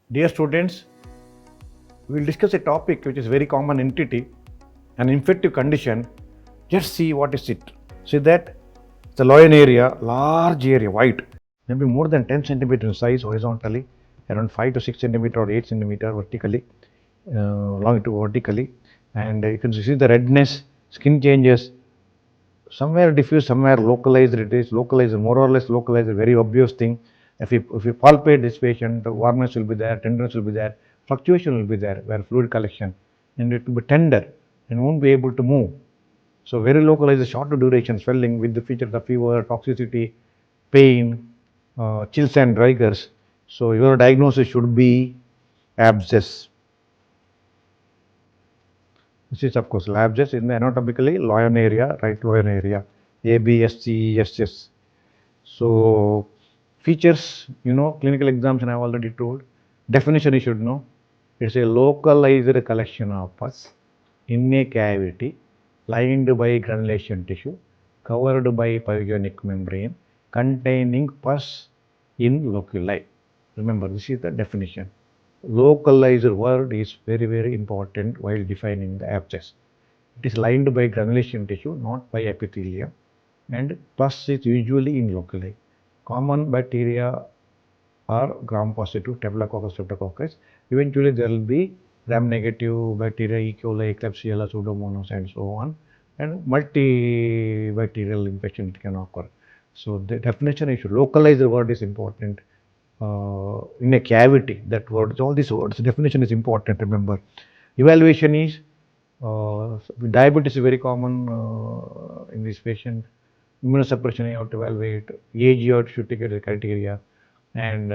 Dear students, we will discuss a topic which is very common entity, an infective condition. Just see what is it. See that the loin area, large area, wide, maybe more than 10 centimeter in size horizontally, around 5 to 6 centimeter or 8 centimeter vertically, longitudinally vertically, and you can see the redness, skin changes, somewhere diffuse, somewhere localized. It is localized, more or less localized, a very obvious thing. If you palpate this patient, the warmness will be there, tenderness will be there, fluctuation will be there, where fluid collection, and it will be tender and won't be able to move. So very localized, short duration swelling with the features of fever, toxicity, pain, chills and rigors. So your diagnosis should be abscess. This is of course abscess in the anatomically loin area, right loin area, ABSCSS. So features, clinical examination I have already told. Definition you should know. It's a localized collection of pus in a cavity lined by granulation tissue covered by pyogenic membrane containing pus in loculi. Remember, this is the definition. Localized word is very, very important while defining the abscess. It is lined by granulation tissue, not by epithelium, and pus is usually in loculi. Common bacteria are gram-positive, Staphylococcus streptococcus. Eventually, there will be gram-negative bacteria, E. coli, Klebsiella, Pseudomonas, and so on, and multibacterial infection can occur. So the definition is localize the word is important. In a cavity, that word, all these words, definition is important. Remember, evaluation is diabetes is very common in this patient. Immunosuppression you have to evaluate. Age you have to take as a criteria. And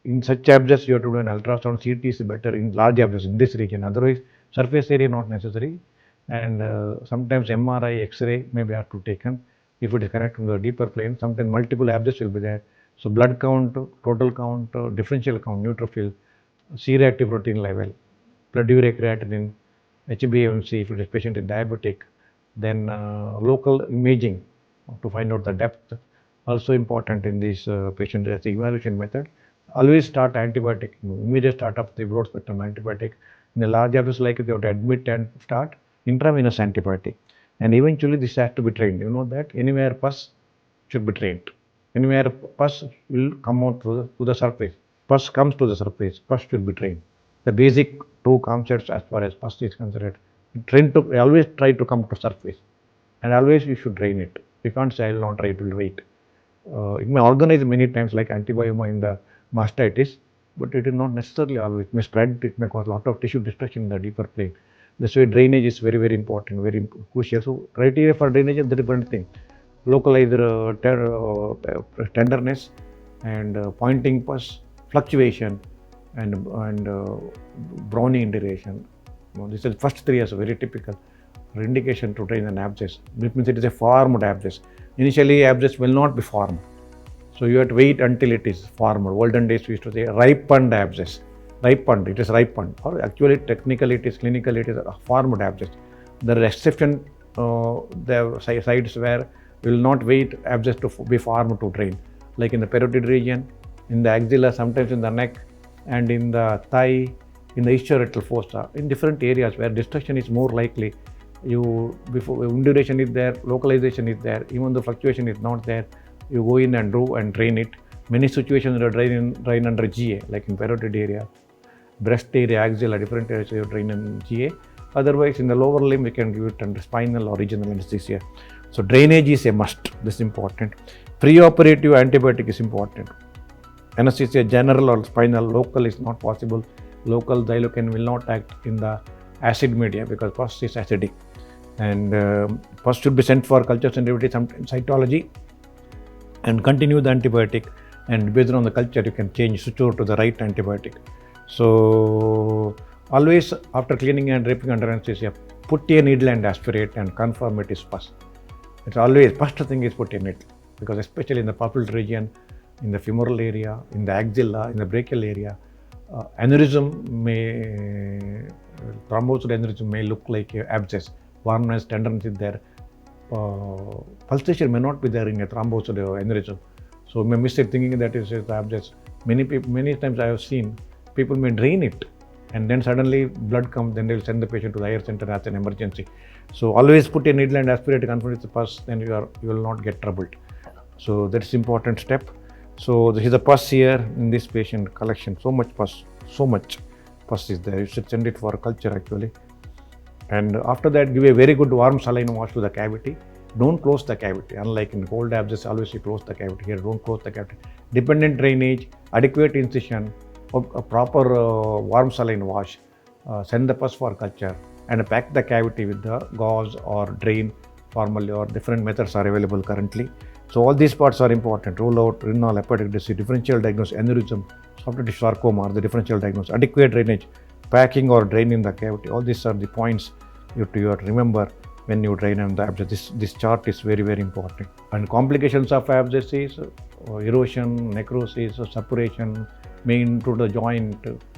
in such abscess, you have to do an ultrasound. CT is better in large abscess in this region. Otherwise, surface area not necessary. And sometimes MRI, X-ray may be have to taken if it is connected to the deeper plane. Sometimes multiple abscess will be there. So blood count, total count, differential count, neutrophil, C-reactive protein level, blood urea creatinine, HbA1c if it is patient is diabetic, then local imaging to find out the depth, also important in this patient as the evaluation method. Always start antibiotic, immediate start of the broad spectrum antibiotic. In a large abscess like it, you have to admit and start intravenous antibiotic. And eventually this has to be trained. You know that anywhere pus should be trained. Anywhere pus will come out to the surface. Pus comes to the surface, pus should be trained. The basic two concepts as far as pus is concerned. Always try to come to surface, and always you should drain it. You can't say I will not try, it will wait. It may organize many times like antibioma in the mastitis, but it is not necessarily always. It may spread, it may cause a lot of tissue destruction in the deeper plane. That's why drainage is very, very important, very crucial. So criteria for drainage is the different thing. Localized tenderness and pointing pus, fluctuation, and browning indication. This is first three as very typical indication to drain an abscess. It means it is a formed abscess. Initially, abscess will not be formed. So you have to wait until it is formed. Olden days we used to say ripened abscess. Ripened, it is ripened. Or actually, technically, it is clinically, it is a formed abscess. There are exception, the sites where we will not wait abscess to be formed to drain. Like in the parotid region, in the axilla, sometimes in the neck, and in the thigh, in the ischioretial fossa, in different areas where destruction is more likely. Before induration is there, localization is there, even though fluctuation is not there, you go in and do and drain it. Many situations are drain under GA, like in parotid area, breast area, axilla, different areas you drain in GA. Otherwise, in the lower limb, we can give it under spinal or regional anesthesia. So drainage is a must. This is important. Preoperative antibiotic is important. Anesthesia general or spinal, local is not possible. Local xylocaine will not act in the acid media because pus is acidic. And pus should be sent for culture sensitivity, sometimes cytology, and continue the antibiotic. And based on the culture, you can switch over to the right antibiotic. So always after cleaning and draping under anesthesia, put a needle and aspirate and confirm it is pus. It's always first thing is put a needle, because especially in the pulpal region, in the femoral area, in the axilla, in the brachial area, thrombosed aneurysm may look like abscess. Warmness, tenderness is there. Pulsation may not be there in a thrombosed aneurysm. So you may miss it thinking that it is abscess. Many times I have seen people may drain it, and then suddenly blood comes, then they will send the patient to the higher center as an emergency. So always put a needle and aspirate to confront the pus, then you will not get troubled. So that's important step. So this is the pus here in this patient collection. So much pus is there. You should send it for culture actually. And after that, give a very good warm saline wash to the cavity. Don't close the cavity. Unlike in cold abscess, always you close the cavity. Here, don't close the cavity. Dependent drainage, adequate incision, a proper warm saline wash. Send the pus for culture and pack the cavity with the gauze or drain formally, or different methods are available currently. So all these parts are important. Rule out renal hepatic disease, differential diagnosis, aneurysm, soft tissue sarcoma are the differential diagnosis, adequate drainage, packing or draining the cavity. All these are the points you have to remember when you drain the abscess. This chart is very, very important. And complications of abscess is erosion, necrosis, suppuration, may include the joint,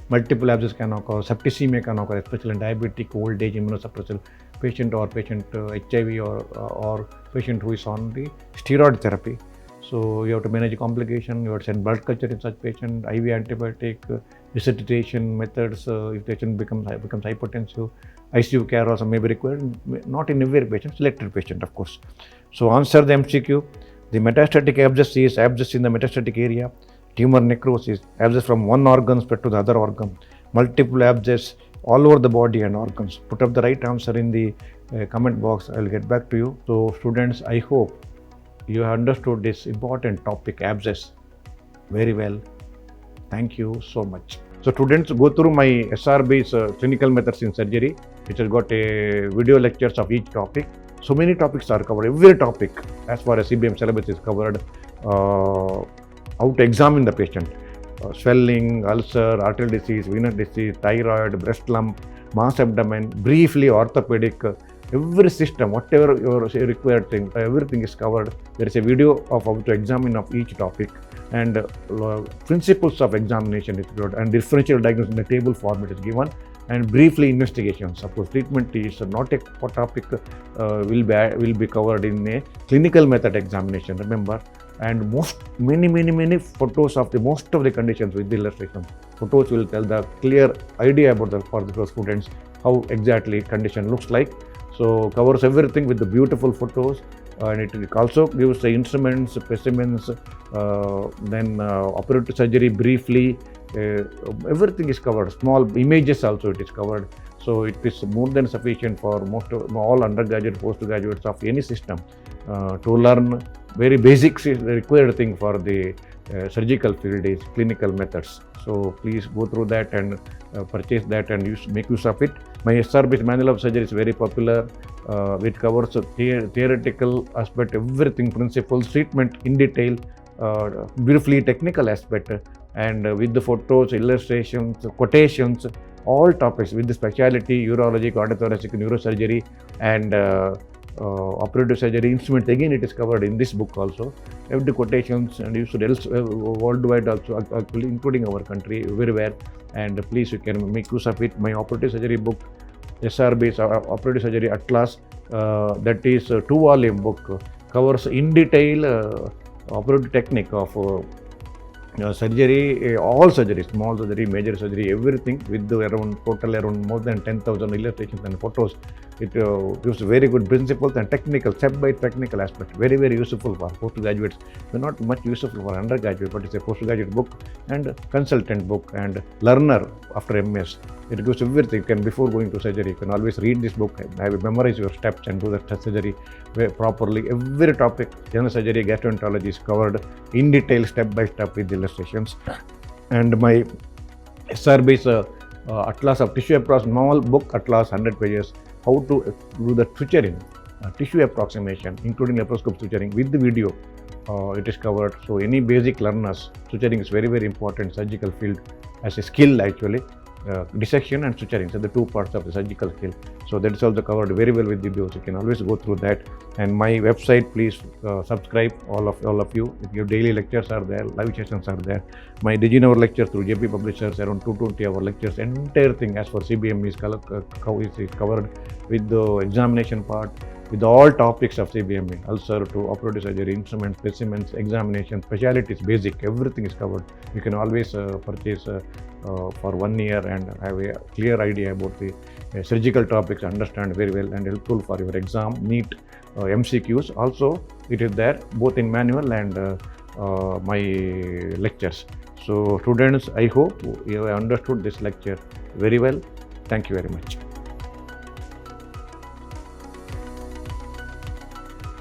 multiple abscess can occur, septicemia can occur, especially in diabetic, old age, immunosuppressive patient or patient HIV or patient who is on the steroid therapy. So you have to manage complication, you have to send blood culture in such patient, IV antibiotic, resuscitation methods, if patient becomes hypertensive, ICU care also may be required, not in every patient, selected patient of course. So answer the MCQ. The metastatic abscess is abscess in the metastatic area, tumor necrosis, abscess from one organ spread to the other organ, multiple abscess all over the body and organs. Put up the right answer in the comment box, I will get back to you. So students, I hope you have understood this important topic, abscess, very well. Thank you so much. So students, go through my SRB's clinical methods in surgery, which has got a video lectures of each topic. So many topics are covered, every topic as far as CBM syllabus is covered. How to examine the patient, swelling, ulcer, arterial disease, venous disease, thyroid, breast lump, mass abdomen, briefly orthopedic, every system, whatever your required thing, everything is covered. There is a video of how to examine of each topic, and principles of examination is good, and differential diagnosis in the table format is given, and briefly investigations. Of course, treatment is not a topic will be covered in a clinical method examination, remember. And many photos of the most of the conditions with the illustration. Photos will tell the clear idea about for the students how exactly condition looks like. So covers everything with the beautiful photos, and it also gives the instruments, specimens, then operative surgery briefly. Everything is covered. Small images also it is covered. So it is more than sufficient for all undergraduate, postgraduates of any system to learn. Very basic required thing for the surgical field is clinical methods. So please go through that and purchase that and make use of it. My SRB manual of surgery is very popular. It covers theoretical aspect, everything, principles, treatment in detail, briefly technical aspect, and with the photos, illustrations, quotations, all topics with the specialty, urology, cardiothoracic, neurosurgery, and operative surgery instruments. Again, it is covered in this book also. Every quotations, and you should worldwide also, actually including our country, everywhere. And please, you can make use of it. My operative surgery book, SRB's operative surgery atlas, that is a 2-volume book, covers in detail operative technique of surgery, all surgery, small surgery, major surgery, everything, with the total more than 10,000 illustrations and photos. It gives very good principles and technical, step-by-technical aspect. Very, very useful for postgraduates. Not much useful for undergraduate, but it's a postgraduate book and consultant book and learner after MS. It gives everything. You can, before going to surgery, you can always read this book and memorize your steps and do the surgery properly. Every topic, general surgery, gastroenterology is covered in detail, step by step with illustrations. And my SRB's atlas of tissue approximation, small book atlas, 100 pages, how to do the suturing, tissue approximation, including laparoscope suturing with the video. It is covered. So any basic learners, suturing is very, very important surgical field as a skill actually. Dissection and suturing, so the two parts of the surgical skill. So that is also covered very well with videos. You can always go through that. And my website, please subscribe, all of you. Your daily lectures are there, live sessions are there. My digital lecture through JP Publishers, around 220 hour lectures. Entire thing as for CBM is covered with the examination part, with all topics of CBME, ulcer to operative surgery, instruments, specimens, examination, specialties, basic, everything is covered. You can always purchase for 1 year and have a clear idea about the surgical topics, understand very well and helpful for your exam, neat MCQs. Also, it is there both in manual and my lectures. So students, I hope you have understood this lecture very well. Thank you very much.